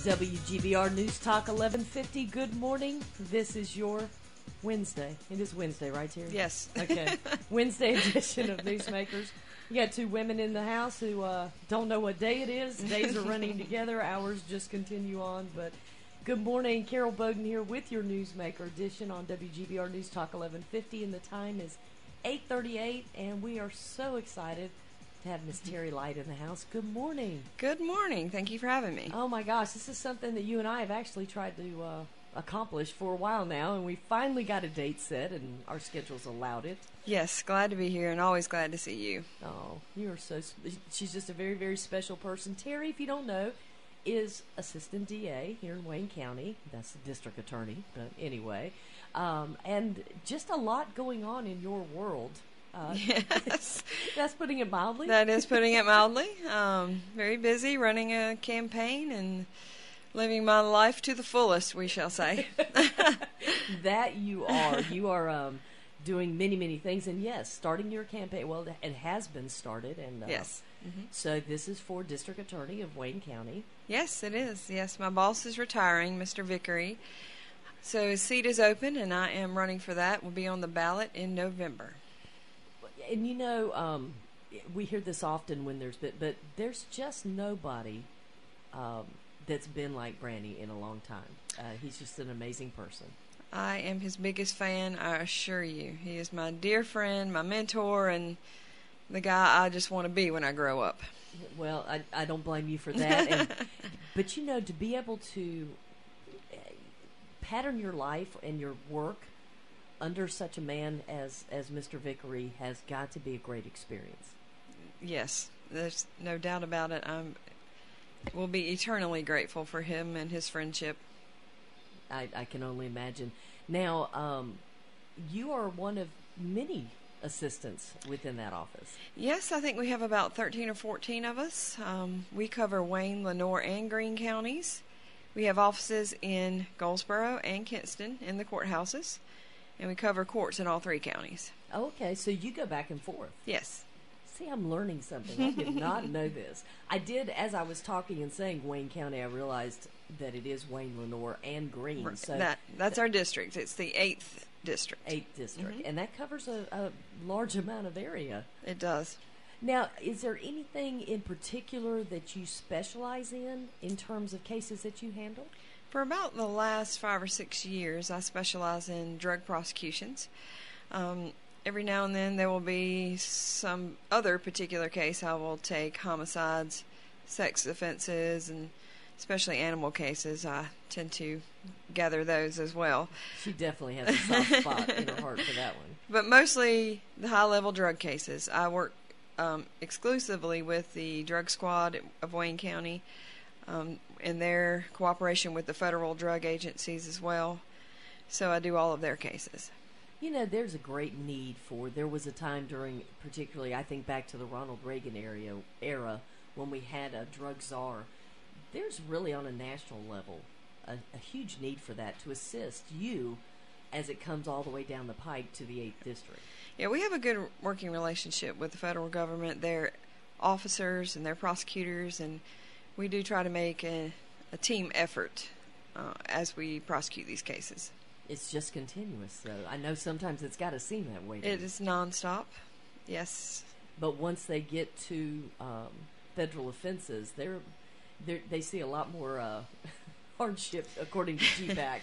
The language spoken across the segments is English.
WGBR News Talk 1150. Good morning. This is your Wednesday. It is Wednesday, right, Terry? Yes. Okay. Wednesday edition of Newsmakers. You got two women in the house who don't know what day it is. Days are running together. Hours just continue on. But good morning. Carol Bowden here with your Newsmaker edition on WGBR News Talk 1150. And the time is 8:38. And we are so excited to have Miss Terry Light in the house. Good morning. Good morning. Thank you for having me. Oh my gosh, this is something that you and I have actually tried to accomplish for a while now, and we finally got a date set, and our schedules allowed it. Yes, glad to be here, and always glad to see you. Oh, you are so. She's just a very, very special person. Terry, if you don't know, is assistant DA here in Wayne County. That's the district attorney, but anyway, and just a lot going on in your world. Yes. That's putting it mildly. That is putting it mildly. Very busy running a campaign and living my life to the fullest, we shall say. That you are. You are doing many, many things. And yes, starting your campaign. Well, it has been started. And yes. So this is for District Attorney of Wayne County. Yes, it is. Yes, my boss is retiring, Mr. Vickery. So his seat is open, and I am running for that. We'll be on the ballot in November. And you know, we hear this often when but there's just nobody that's been like Brandy in a long time. He's just an amazing person. I am his biggest fan, I assure you. He is my dear friend, my mentor, and the guy I just want to be when I grow up. Well, I don't blame you for that. But you know, to be able to pattern your life and your work under such a man as Mr. Vickery has got to be a great experience. Yes, there's no doubt about it. We'll be eternally grateful for him and his friendship. I can only imagine. Now, you are one of many assistants within that office. Yes, I think we have about 13 or 14 of us. We cover Wayne, Lenoir, and Greene counties. We have offices in Goldsboro and Kinston in the courthouses. And we cover courts in all three counties. Okay, so you go back and forth. Yes. See, I'm learning something. I did not know this. I did, as I was talking and saying Wayne County, I realized that it is Wayne, Lenoir, and Greene. Right. So that's our district. It's the 8th district. 8th district. And that covers a large amount of area. It does. Now, is there anything in particular that you specialize in terms of cases that you handle? For about the last 5 or 6 years, I specialize in drug prosecutions. Every now and then there will be some other particular case. I will take homicides, sex offenses, and especially animal cases. I tend to gather those as well. She definitely has a soft spot in her heart for that one. But mostly the high-level drug cases. I work exclusively with the drug squad of Wayne County. In their cooperation with the federal drug agencies as well. So I do all of their cases. You know, there's a great need there was a time during, particularly I think back to the Ronald Reagan era when we had a drug czar. There's really on a national level a huge need for that to assist you as it comes all the way down the pike to the 8th district. Yeah, we have a good working relationship with the federal government, their officers and their prosecutors, and we do try to make a team effort as we prosecute these cases. It's just continuous, though. I know sometimes it's got to seem that way. It is nonstop, yes. But once they get to federal offenses, they see a lot more hardship, according to GBAC.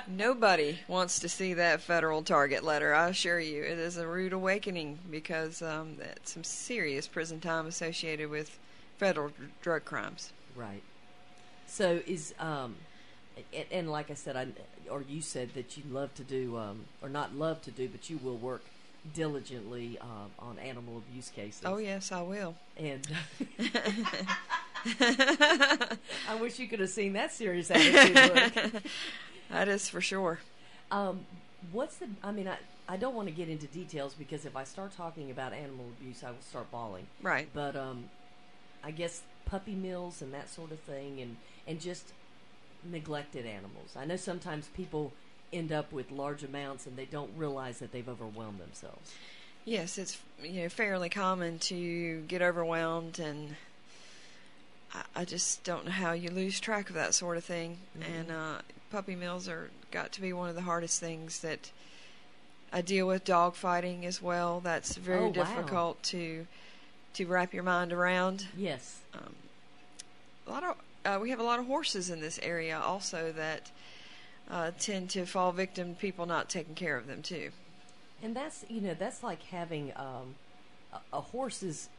Nobody wants to see that federal target letter, I assure you. It is a rude awakening because that's some serious prison time associated with federal drug crimes. Right. So is and like I said, or you said that you love to do, or not love to do, but you will work diligently on animal abuse cases. Oh yes, I will. And I wish you could have seen that serious attitude look. That is for sure. I don't want to get into details because if I start talking about animal abuse, I will start bawling. Right. But I guess puppy mills and that sort of thing, and just neglected animals. I know sometimes people end up with large amounts and they don't realize that they've overwhelmed themselves. Yes, it's fairly common to get overwhelmed and I just don't know how you lose track of that sort of thing. Mm-hmm. And puppy mills are got to be one of the hardest things that I deal with. Dog fighting as well. That's very difficult to wrap your mind around. Yes. We have a lot of horses in this area also that tend to fall victim to people not taking care of them too. And that's like having a horses.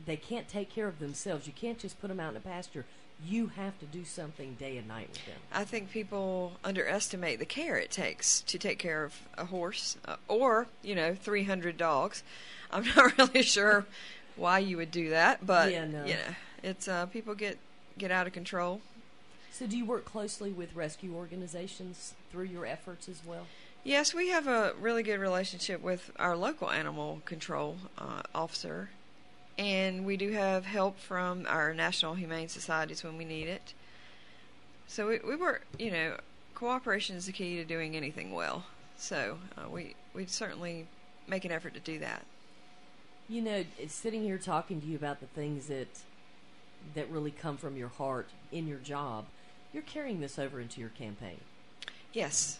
They can't take care of themselves. You can't just put them out in a pasture. You have to do something day and night with them. I think people underestimate the care it takes to take care of a horse or 300 dogs. I'm not really sure why you would do that, but it's people get out of control. So do you work closely with rescue organizations through your efforts as well? Yes, we have a really good relationship with our local animal control officer, and we do have help from our national humane societies when we need it. So we work, cooperation is the key to doing anything well. So we certainly make an effort to do that. Sitting here talking to you about the things that really come from your heart in your job, you're carrying this over into your campaign. Yes.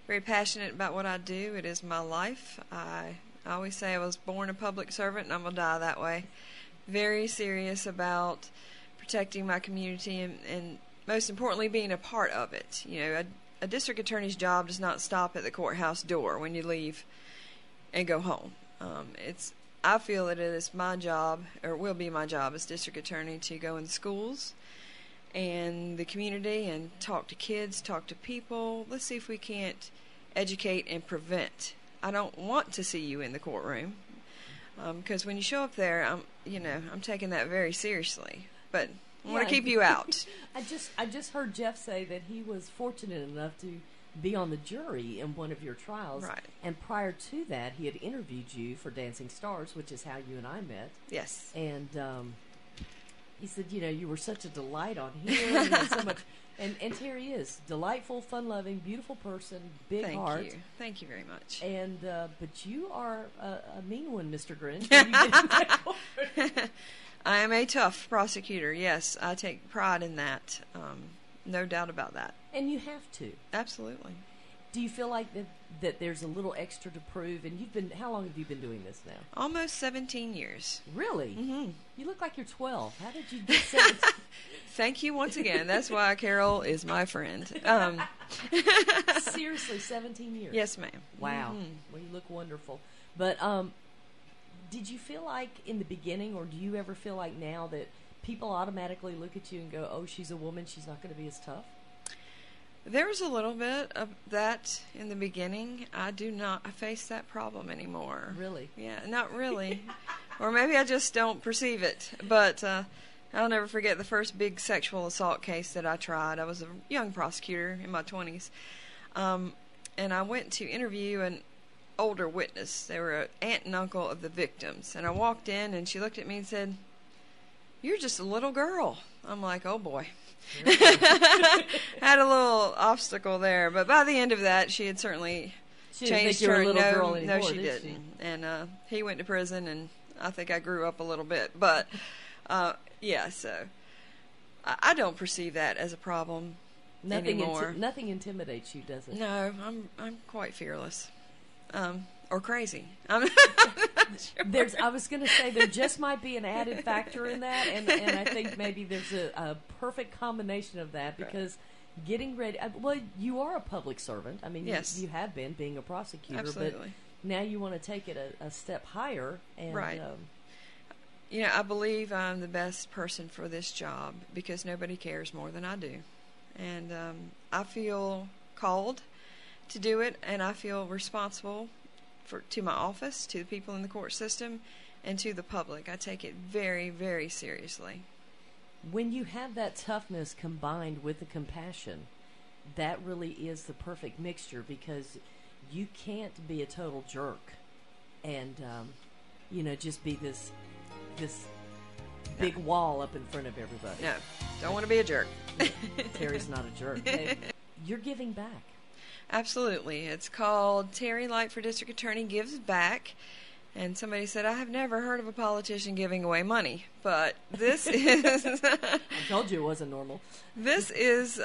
Very passionate about what I do. It is my life. I always say I was born a public servant and I'm going to die that way. Very serious about protecting my community and most importantly being a part of it. A district attorney's job does not stop at the courthouse door when you leave and go home. I feel that it is my job, or will be my job as district attorney, to go in the schools and the community and talk to kids, talk to people. Let's see if we can't educate and prevent. I don't want to see you in the courtroom because when you show up there, I'm taking that very seriously. But I want to keep you out. I just heard Jeff say that he was fortunate enough to be on the jury in one of your trials. Right. And prior to that, he had interviewed you for Dancing Stars, which is how you and I met. Yes. And he said, you were such a delight on here. You had so much. And here he is, delightful, fun-loving, beautiful person, big heart. Thank you very much. And but you are a mean one, Mr. Grinch. When you get in that court. I am a tough prosecutor. Yes, I take pride in that. No doubt about that. And you have to. Absolutely. Do you feel like that there's a little extra to prove? And how long have you been doing this now? Almost 17 years. Really? Mm-hmm. You look like you're 12. How did you get 17? Thank you once again. That's why Carol is my friend. Seriously, 17 years? Yes, ma'am. Wow. Mm-hmm. Well, you look wonderful. But did you feel like in the beginning, or do you ever feel like now that people automatically look at you and go, oh, she's a woman, she's not going to be as tough? There was a little bit of that in the beginning. I do not face that problem anymore. Really? Yeah, not really. Or maybe I just don't perceive it. But I'll never forget the first big sexual assault case that I tried. I was a young prosecutor in my 20s. And I went to interview an older witness. They were an aunt and uncle of the victims. And I walked in and she looked at me and said, "You're just a little girl." I'm like, oh boy. Had a little obstacle there, but by the end of that, she had certainly changed her. No, she didn't. And he went to prison, and I think I grew up a little bit. But so I don't perceive that as a problem anymore. Nothing intimidates you, does it? No, I'm quite fearless, or crazy. I'm not sure. I was going to say there just might be an added factor in that, and I think maybe there's a perfect combination of that because getting ready. Well, you are a public servant. I mean, yes. you have been being a prosecutor, absolutely. But now you want to take it a step higher. And, right. I believe I'm the best person for this job because nobody cares more than I do, and I feel called to do it, and I feel responsible to my office, to the people in the court system, and to the public. I take it very, very seriously. When you have that toughness combined with the compassion, that really is the perfect mixture because you can't be a total jerk and, just be this big wall up in front of everybody. No, don't want to be a jerk. Terry's not a jerk. Hey, you're giving back. Absolutely. It's called Terry Light for District Attorney Gives Back, And somebody said, I have never heard of a politician giving away money, but this is... I told you it wasn't normal. This is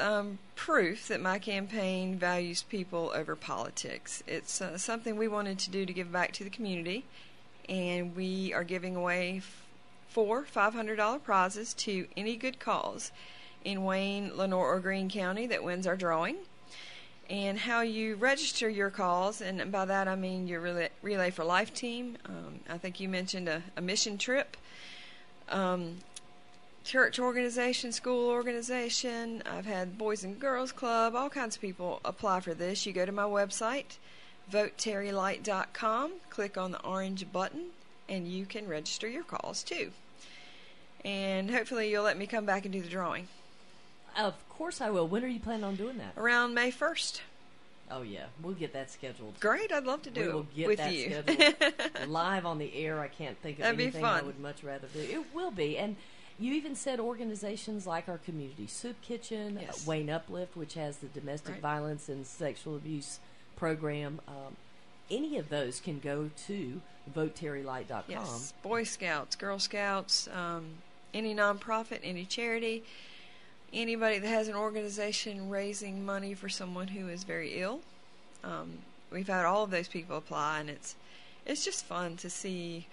proof that my campaign values people over politics. It's something we wanted to do to give back to the community, and we are giving away 4 $500 prizes to any good cause in Wayne, Lenoir, or Greene County that wins our drawing. And how you register your cause, and by that I mean your Relay for Life team. I think you mentioned a mission trip, church organization, school organization. I've had Boys and Girls Club, all kinds of people apply for this. You go to my website, voteterrylight.com, click on the orange button, and you can register your cause too. And hopefully you'll let me come back and do the drawing. Of course I will. When are you planning on doing that? Around May 1st. Oh, yeah. We'll get that scheduled. Great. I'd love to do We'll it get with that you. scheduled live on the air. I can't think of That'd be anything fun. I would much rather do. It will be. And you even said organizations like our Community Soup Kitchen, Yes. Wayne Uplift, which has the domestic Right. violence and sexual abuse program. Any of those can go to voteterrylight.com. Yes. Boy Scouts, Girl Scouts, any nonprofit, any charity. Anybody that has an organization raising money for someone who is very ill. We've had all of those people apply, and it's just fun to see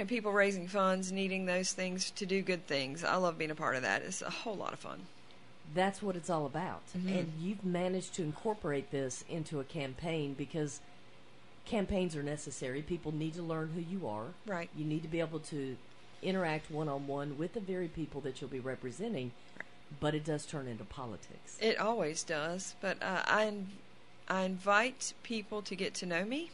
people raising funds, needing those things to do good things. I love being a part of that. It's a whole lot of fun. That's what it's all about. Mm-hmm. And you've managed to incorporate this into a campaign because campaigns are necessary. People need to learn who you are. Right. You need to be able to interact one-on-one with the very people that you'll be representing, but it does turn into politics. It always does, but I invite people to get to know me.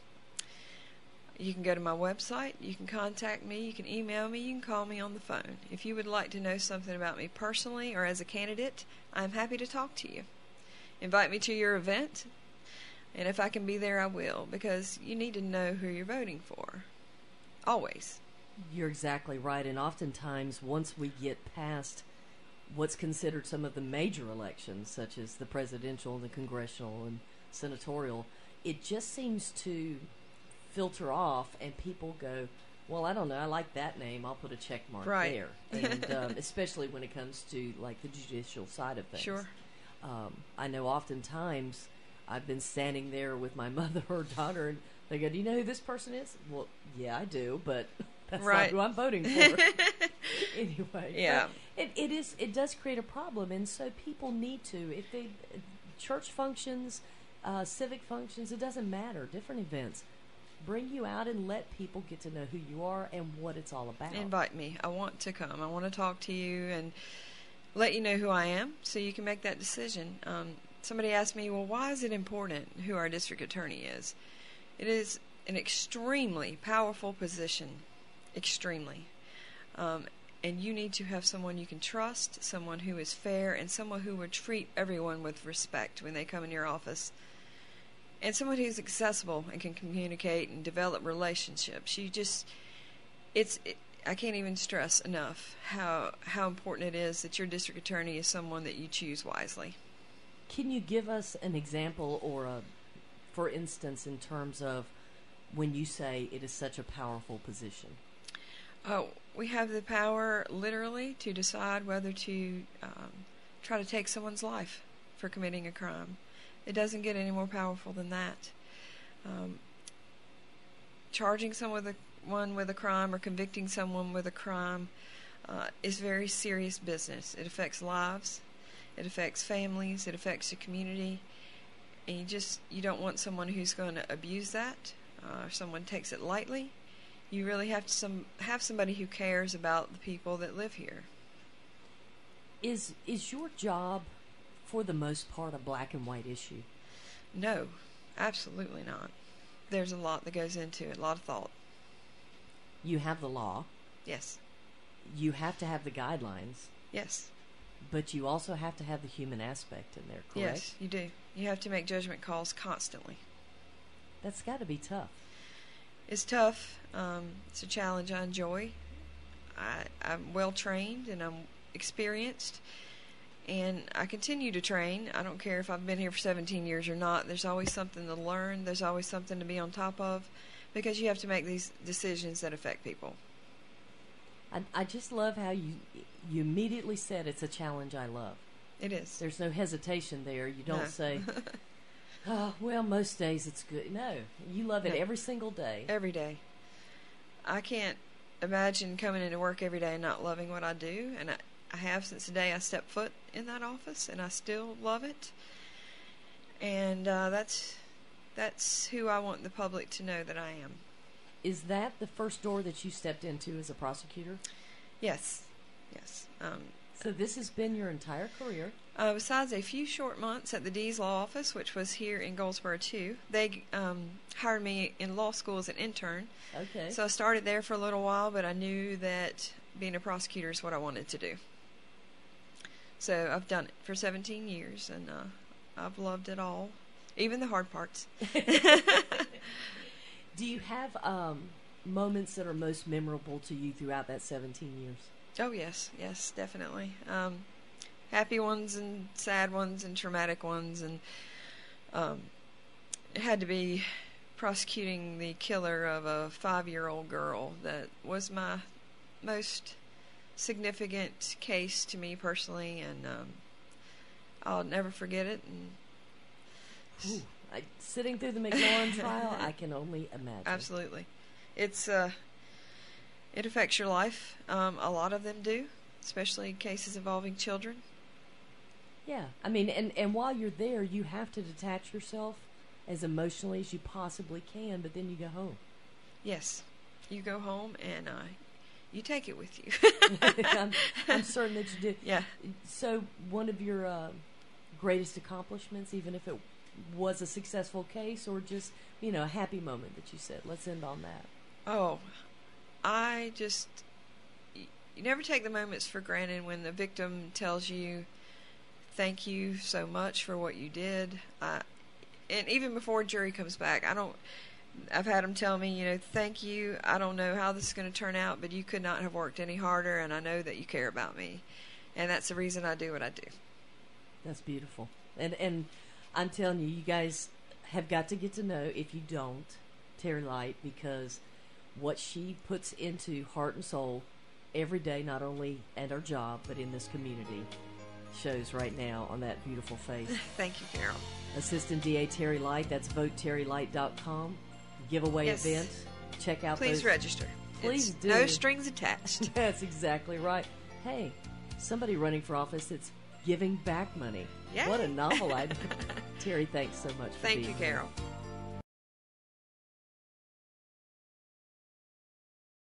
You can go to my website, you can contact me, you can email me, you can call me on the phone. If you would like to know something about me personally or as a candidate, I'm happy to talk to you. Invite me to your event, and if I can be there, I will, because you need to know who you're voting for. Always. You're exactly right, and oftentimes once we get past what's considered some of the major elections, such as the presidential and the congressional and senatorial, it just seems to filter off, and people go, well, I don't know, I like that name, I'll put a check mark Right. there. And especially when it comes to like the judicial side of things. Sure. I know oftentimes I've been standing there with my mother or daughter, and they go, do you know who this person is? Well, yeah, I do, but that's Right. not who I'm voting for. Anyway. Yeah. But it does create a problem, and so people need to, if they, church functions, civic functions, it doesn't matter, different events, bring you out and let people get to know who you are and what it's all about. Invite me. I want to come. I want to talk to you and let you know who I am so you can make that decision. Somebody asked me, well, why is it important who our district attorney is? It is an extremely powerful position. Extremely. And you need to have someone you can trust, someone who is fair, and someone who would treat everyone with respect when they come in your office. And someone who's accessible and can communicate and develop relationships. I can't even stress enough how important it is that your district attorney is someone that you choose wisely. Can you give us an example or for instance, in terms of when you say it is such a powerful position? Oh, we have the power, literally, to decide whether to try to take someone's life for committing a crime. It doesn't get any more powerful than that. Charging someone with a crime or convicting someone with a crime is very serious business. It affects lives. It affects families. It affects the community. And you don't want someone who's going to abuse that or someone takes it lightly. You really have to have somebody who cares about the people that live here. Is your job, for the most part, a black and white issue? No, absolutely not. There's a lot that goes into it, a lot of thought. You have the law. Yes. You have to have the guidelines. Yes. But you also have to have the human aspect in there, correct? Yes, you do. You have to make judgment calls constantly. That's got to be tough. It's tough. It's a challenge I enjoy. I'm well trained and I'm experienced, and I continue to train. I don't care if I've been here for 17 years or not. There's always something to learn. There's always something to be on top of, because you have to make these decisions that affect people. I just love how you immediately said it's a challenge I love. It is. There's no hesitation there. You don't No. say, oh, well, most days it's good. No, you love it No. every single day. Every day. I can't imagine coming into work every day and not loving what I do, and I have since the day I stepped foot in that office, and I still love it. And that's who I want the public to know that I am. Is that the first door that you stepped into as a prosecutor? Yes. Yes. So this has been your entire career? Besides a few short months at the D's Law Office, which was here in Goldsboro too, they hired me in law school as an intern. Okay. So I started there for a little while, but I knew that being a prosecutor is what I wanted to do. So I've done it for 17 years, and I've loved it all, even the hard parts. Do you have moments that are most memorable to you throughout that 17 years? Oh, yes, definitely. Happy ones and sad ones and traumatic ones, and it had to be prosecuting the killer of a 5-year-old girl. That was my most significant case to me personally, and I'll never forget it. And Ooh, sitting through the McLaurin trial, I can only imagine. Absolutely. It's it affects your life. A lot of them do, especially cases involving children. Yeah. I mean, and while you're there, you have to detach yourself as emotionally as you possibly can, but then you go home. Yes. You go home and you take it with you. I'm certain that you did. Yeah. So one of your greatest accomplishments, even if it was a successful case or just, a happy moment that you said. Let's end on that. Oh, you never take the moments for granted when the victim tells you, thank you so much for what you did. And even before a jury comes back, I've had them tell me, thank you. I don't know how this is going to turn out, but you could not have worked any harder, and I know that you care about me. And that's the reason I do what I do. That's beautiful. And I'm telling you, you guys have got to get to know, if you don't, Terry Light, because what she puts into heart and soul every day, not only at her job, but in this community, shows right now on that beautiful face. Thank you, Carol. Assistant DA Terry Light, that's voteterrylight.com. Giveaway event. Check out Please register. Please do. No strings attached. That's exactly right. Hey, somebody running for office that's giving back money. Yay. What a novel idea. Terry, thanks so much for being Thank you, Carol. here.